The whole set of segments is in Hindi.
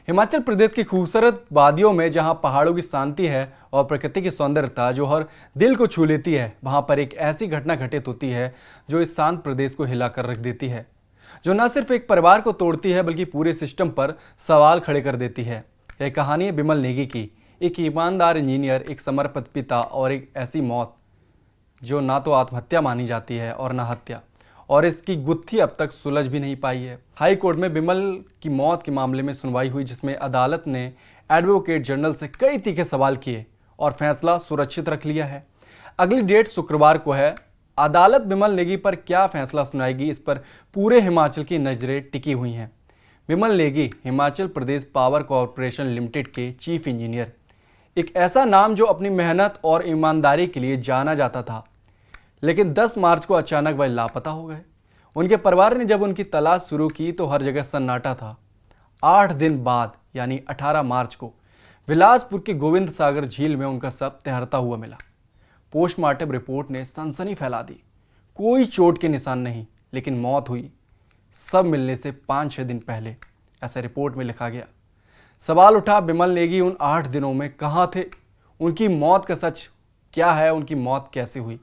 हिमाचल प्रदेश की खूबसूरत वादियों में जहां पहाड़ों की शांति है और प्रकृति की सौंदर्यता जो हर दिल को छू लेती है, वहां पर एक ऐसी घटना घटित होती है जो इस शांत प्रदेश को हिलाकर रख देती है, जो न सिर्फ एक परिवार को तोड़ती है बल्कि पूरे सिस्टम पर सवाल खड़े कर देती है। यह कहानी है बिमल नेगी की, एक ईमानदार इंजीनियर, एक समर्पित पिता और एक ऐसी मौत जो ना तो आत्महत्या मानी जाती है और ना हत्या, और इसकी गुत्थी अब तक सुलझ भी नहीं पाई है। हाई कोर्ट में बिमल की मौत के मामले में सुनवाई हुई, जिसमें अदालत ने एडवोकेट जनरल से कई तीखे सवाल किए और फैसला सुरक्षित रख लिया है। अगली डेट शुक्रवार को है। अदालत बिमल नेगी पर क्या फैसला सुनाएगी, इस पर पूरे हिमाचल की नजरें टिकी हुई हैं। Bimal Negi Himachal Pradesh power corporation limited के चीफ इंजीनियर, एक ऐसा नाम जो अपनी मेहनत और ईमानदारी के लिए जाना जाता था, लेकिन 10 मार्च को अचानक वह लापता हो गए। उनके परिवार ने जब उनकी तलाश शुरू की तो हर जगह सन्नाटा था। 8 दिन बाद यानी 18 मार्च को बिलासपुर के गोविंद सागर झील में उनका शव तैरता हुआ मिला। पोस्टमार्टम रिपोर्ट ने सनसनी फैला दी। कोई चोट के निशान नहीं, लेकिन मौत हुई शव मिलने से 5-6 दिन पहले, ऐसा रिपोर्ट में लिखा गया। सवाल उठा, बिमल नेगी उन 8 दिनों में कहाँ थे? उनकी मौत का सच क्या है? उनकी मौत कैसे हुई?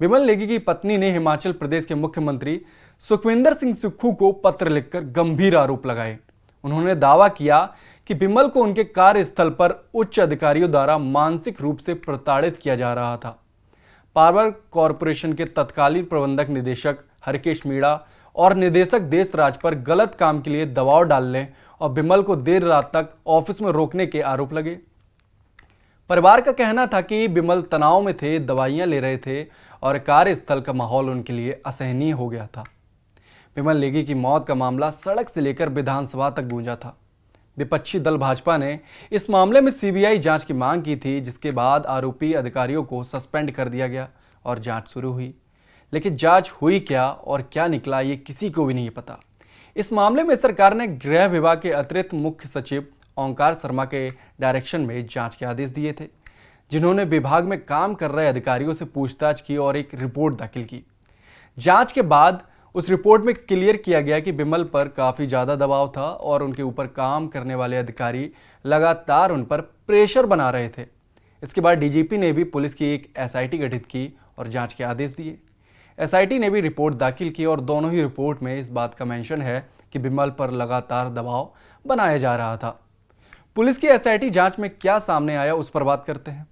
बिमल नेगी की पत्नी ने हिमाचल प्रदेश के मुख्यमंत्री सुखविंदर सिंह सुक्खू को पत्र लिखकर गंभीर आरोप लगाए। उन्होंने दावा किया कि बिमल को उनके कार्यस्थल पर उच्च अधिकारियों द्वारा मानसिक रूप से प्रताड़ित किया जा रहा था। पावर कॉरपोरेशन के तत्कालीन प्रबंधक निदेशक हरकेश मीणा और निदेशक देशराज पर गलत काम के लिए दबाव डालने और बिमल को देर रात तक ऑफिस में रोकने के आरोप लगे। परिवार का कहना था कि बिमल तनाव में थे, दवाइयां ले रहे थे और कार्यस्थल का माहौल उनके लिए असहनीय हो गया था। बिमल नेगी की मौत का मामला सड़क से लेकर विधानसभा तक गूंजा था। विपक्षी दल भाजपा ने इस मामले में सीबीआई जांच की मांग की थी, जिसके बाद आरोपी अधिकारियों को सस्पेंड कर दिया गया और जांच शुरू हुई। लेकिन जांच हुई क्या और क्या निकला, ये किसी को भी नहीं पता। इस मामले में सरकार ने गृह विभाग के अतिरिक्त मुख्य सचिव ओंकार शर्मा के डायरेक्शन में जांच के आदेश दिए थे, जिन्होंने विभाग में काम कर रहे अधिकारियों से पूछताछ की और एक रिपोर्ट दाखिल की। जांच के बाद उस रिपोर्ट में क्लियर किया गया कि बिमल पर काफी ज्यादा दबाव था और उनके ऊपर काम करने वाले अधिकारी लगातार उन पर प्रेशर बना रहे थे। इसके बाद डीजीपी ने भी पुलिस की एक एसआईटी गठित की और जांच के आदेश दिए। एसआईटी ने भी रिपोर्ट दाखिल की और दोनों ही रिपोर्ट में इस बात का मेंशन है कि बिमल पर लगातार दबाव बनाया जा रहा था। पुलिस की एसआईटी जांच में क्या सामने आया, उस पर बात करते हैं।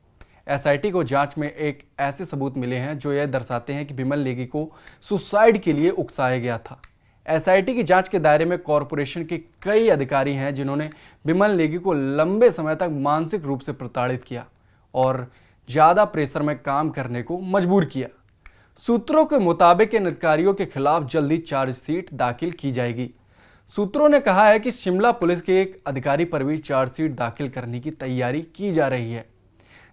एसआईटी को जांच में एक ऐसे सबूत मिले हैं जो यह दर्शाते हैं कि बिमल नेगी को सुसाइड के लिए उकसाया गया था। एसआईटी की जांच के दायरे में कॉरपोरेशन के कई अधिकारी हैं जिन्होंने बिमल नेगी को लंबे समय तक मानसिक रूप से प्रताड़ित किया और ज्यादा प्रेशर में काम करने को मजबूर किया। सूत्रों के मुताबिक इन अधिकारियों के खिलाफ जल्दी चार्जशीट दाखिल की जाएगी। सूत्रों ने कहा है कि शिमला पुलिस के एक अधिकारी पर भी चार्जशीट दाखिल करने की तैयारी की जा रही है।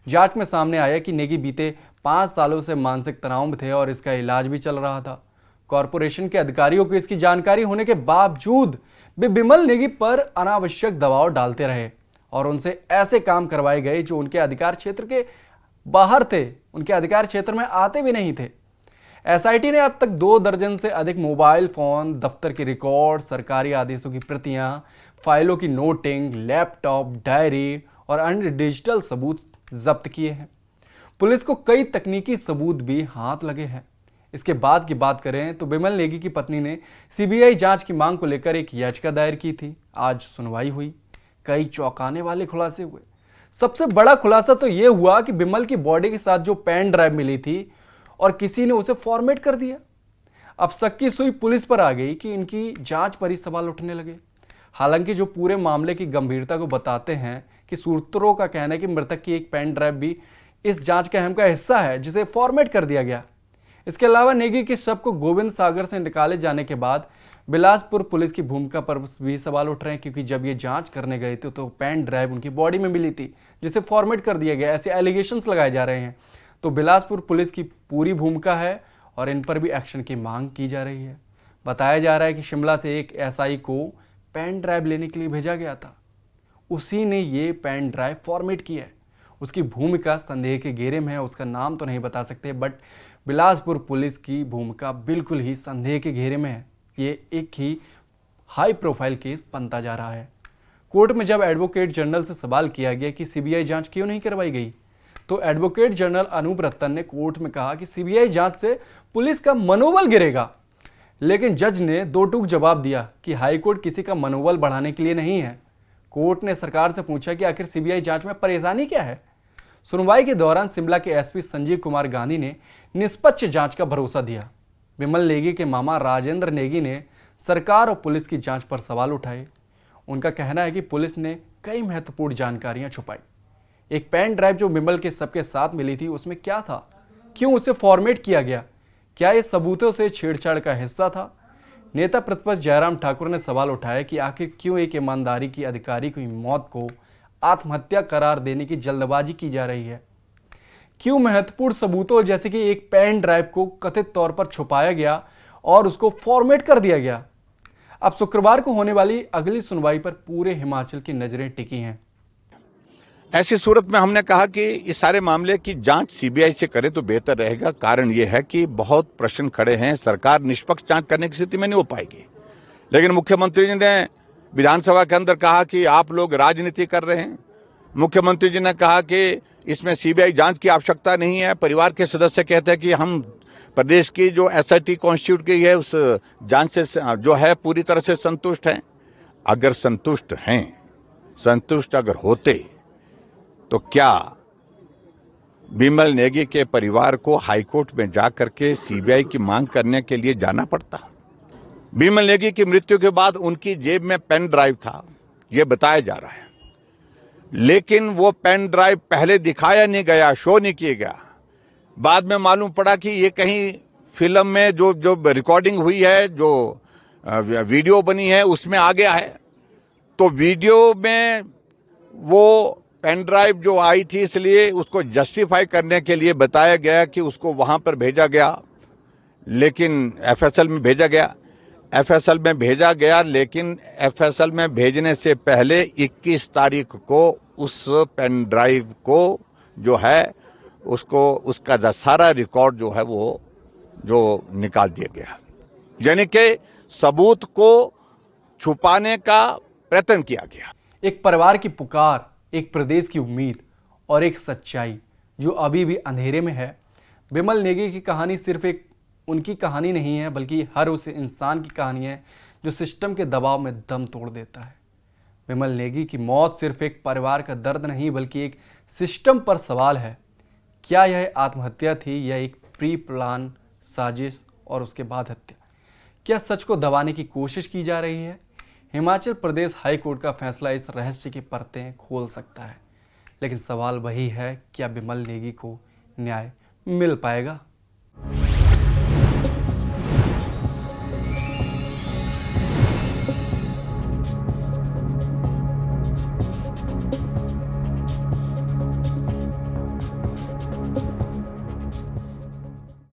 जांच में सामने आया कि नेगी बीते 5 सालों से मानसिक तनाव में थे और इसका इलाज भी चल रहा था। कॉरपोरेशन के अधिकारियों को इसकी जानकारी होने के बावजूद वे बिमल नेगी पर अनावश्यक दबाव डालते रहे और उनसे ऐसे काम करवाए गए जो उनके अधिकार क्षेत्र के बाहर थे, उनके अधिकार क्षेत्र में आते भी नहीं थे। एसआईटी ने अब तक 2 दर्जन से अधिक मोबाइल फोन, दफ्तर के रिकॉर्ड, सरकारी आदेशों की प्रतियां, फाइलों की नोटिंग, लैपटॉप, डायरी और अन्य डिजिटल सबूत जब्त किए हैं। पुलिस को कई तकनीकी सबूत भी हाथ लगे हैं। इसके बाद की बात करें तो बिमल नेगी की पत्नी ने सीबीआई जांच की मांग को लेकर एक याचिका दायर की थी। आज सुनवाई हुई। कई चौंकाने वाले खुलासे हुए। सबसे बड़ा खुलासा तो यह हुआ कि बिमल की बॉडी के साथ जो पेन ड्राइव मिली थी और किसी ने उसे फॉर्मेट कर दिया। अब शक की सुई पुलिस पर आ गई कि इनकी जांच पर ही सवाल उठने लगे। हालांकि जो पूरे मामले की गंभीरता को बताते हैं कि सूत्रों का कहना है कि मृतक की एक पेन ड्राइव भी इस जांच के अहम का हिस्सा है, जिसे फॉर्मेट कर दिया गया। इसके अलावा नेगी के शव को गोविंद सागर से निकाले जाने के बाद बिलासपुर पुलिस की भूमिका पर भी सवाल उठ रहे हैं, क्योंकि जब ये जांच करने गए थे तो पेन ड्राइव उनकी बॉडी में मिली थी, जिसे फॉर्मेट कर दिया गया। ऐसे एलिगेशंस लगाए जा रहे हैं। तो बिलासपुर पुलिस की पूरी भूमिका है और इन पर भी एक्शन की मांग की जा रही है। बताया जा रहा है कि शिमला से एक एसआई को पेन ड्राइव लेने के लिए भेजा गया था। उसी ने ये पेन ड्राइव फॉर्मेट की है। उसकी भूमिका संदेह के घेरे में है। उसका नाम तो नहीं बता सकते, बट बिलासपुर पुलिस की भूमिका बिल्कुल ही संदेह के घेरे में है। ये एक ही हाई प्रोफाइल केस बनता जा रहा है। कोर्ट में जब एडवोकेट जनरल से सवाल किया गया कि सीबीआई जांच क्यों नहीं करवाई गई, तो एडवोकेट जनरल अनूप रतन ने कोर्ट में कहा कि सीबीआई जांच से पुलिस का मनोबल गिरेगा। लेकिन जज ने दो टूक जवाब दिया कि हाईकोर्ट किसी का मनोबल बढ़ाने के लिए नहीं है। कोर्ट ने सरकार से पूछा कि आखिर सीबीआई जांच में परेशानी क्या है। सुनवाई के दौरान शिमला के एसपी संजीव कुमार गांधी ने निष्पक्ष जांच का भरोसा दिया। विमल नेगी के मामा राजेंद्र नेगी ने सरकार और पुलिस की जांच पर सवाल उठाए। उनका कहना है कि पुलिस ने कई महत्वपूर्ण जानकारियां छुपाई। एक पेन ड्राइव जो विमल के सबके साथ मिली थी, उसमें क्या था, क्यों उसे फॉर्मेट किया गया, क्या ये सबूतों से छेड़छाड़ का हिस्सा था। नेता प्रतिपक्ष जयराम ठाकुर ने सवाल उठाया कि आखिर क्यों एक ईमानदारी की अधिकारी की मौत को आत्महत्या करार देने की जल्दबाजी की जा रही है। क्यों महत्वपूर्ण सबूतों जैसे कि एक पेन ड्राइव को कथित तौर पर छुपाया गया और उसको फॉर्मेट कर दिया गया। अब शुक्रवार को होने वाली अगली सुनवाई पर पूरे हिमाचल की नजरें टिकी हैं। ऐसी सूरत में हमने कहा कि इस सारे मामले की जांच सीबीआई से करे तो बेहतर रहेगा। कारण यह है कि बहुत प्रश्न खड़े हैं। सरकार निष्पक्ष जांच करने की स्थिति में नहीं हो पाएगी। लेकिन मुख्यमंत्री जी ने विधानसभा के अंदर कहा कि आप लोग राजनीति कर रहे हैं। मुख्यमंत्री जी ने कहा कि इसमें सीबीआई जांच की आवश्यकता नहीं है। परिवार के सदस्य कहते हैं कि हम प्रदेश की जो एसआईटी कॉन्स्टिट्यूट की है उस जांच से जो है पूरी तरह से संतुष्ट हैं। अगर संतुष्ट हैं, संतुष्ट अगर होते तो क्या विमल नेगी के परिवार को हाईकोर्ट में जाकर के सीबीआई की मांग करने के लिए जाना पड़ता? विमल नेगी की मृत्यु के बाद उनकी जेब में पेन ड्राइव था, यह बताया जा रहा है। लेकिन वो पेन ड्राइव पहले दिखाया नहीं गया, शो नहीं किया गया। बाद में मालूम पड़ा कि ये कहीं फिल्म में जो रिकॉर्डिंग हुई है, जो वीडियो बनी है, उसमें आ गया है। तो वीडियो में वो पेन ड्राइव जो आई थी, इसलिए उसको जस्टिफाई करने के लिए बताया गया कि उसको वहां पर भेजा गया, लेकिन एफएसएल में भेजा गया। एफएसएल में भेजा गया, लेकिन एफएसएल में भेजने से पहले 21 तारीख को उस पेन ड्राइव को जो है उसको उसका सारा रिकॉर्ड जो है वो जो निकाल दिया गया। यानी कि सबूत को छुपाने का प्रयत्न किया गया। एक परिवार की पुकार, एक प्रदेश की उम्मीद और एक सच्चाई जो अभी भी अंधेरे में है। विमल नेगी की कहानी सिर्फ एक उनकी कहानी नहीं है, बल्कि हर उस इंसान की कहानी है जो सिस्टम के दबाव में दम तोड़ देता है। विमल नेगी की मौत सिर्फ एक परिवार का दर्द नहीं, बल्कि एक सिस्टम पर सवाल है। क्या यह आत्महत्या थी या एक प्री प्लान साजिश और उसके बाद हत्या? क्या सच को दबाने की कोशिश की जा रही है? हिमाचल प्रदेश हाई कोर्ट का फैसला इस रहस्य की परतें खोल सकता है, लेकिन सवाल वही है, क्या विमल नेगी को न्याय मिल पाएगा?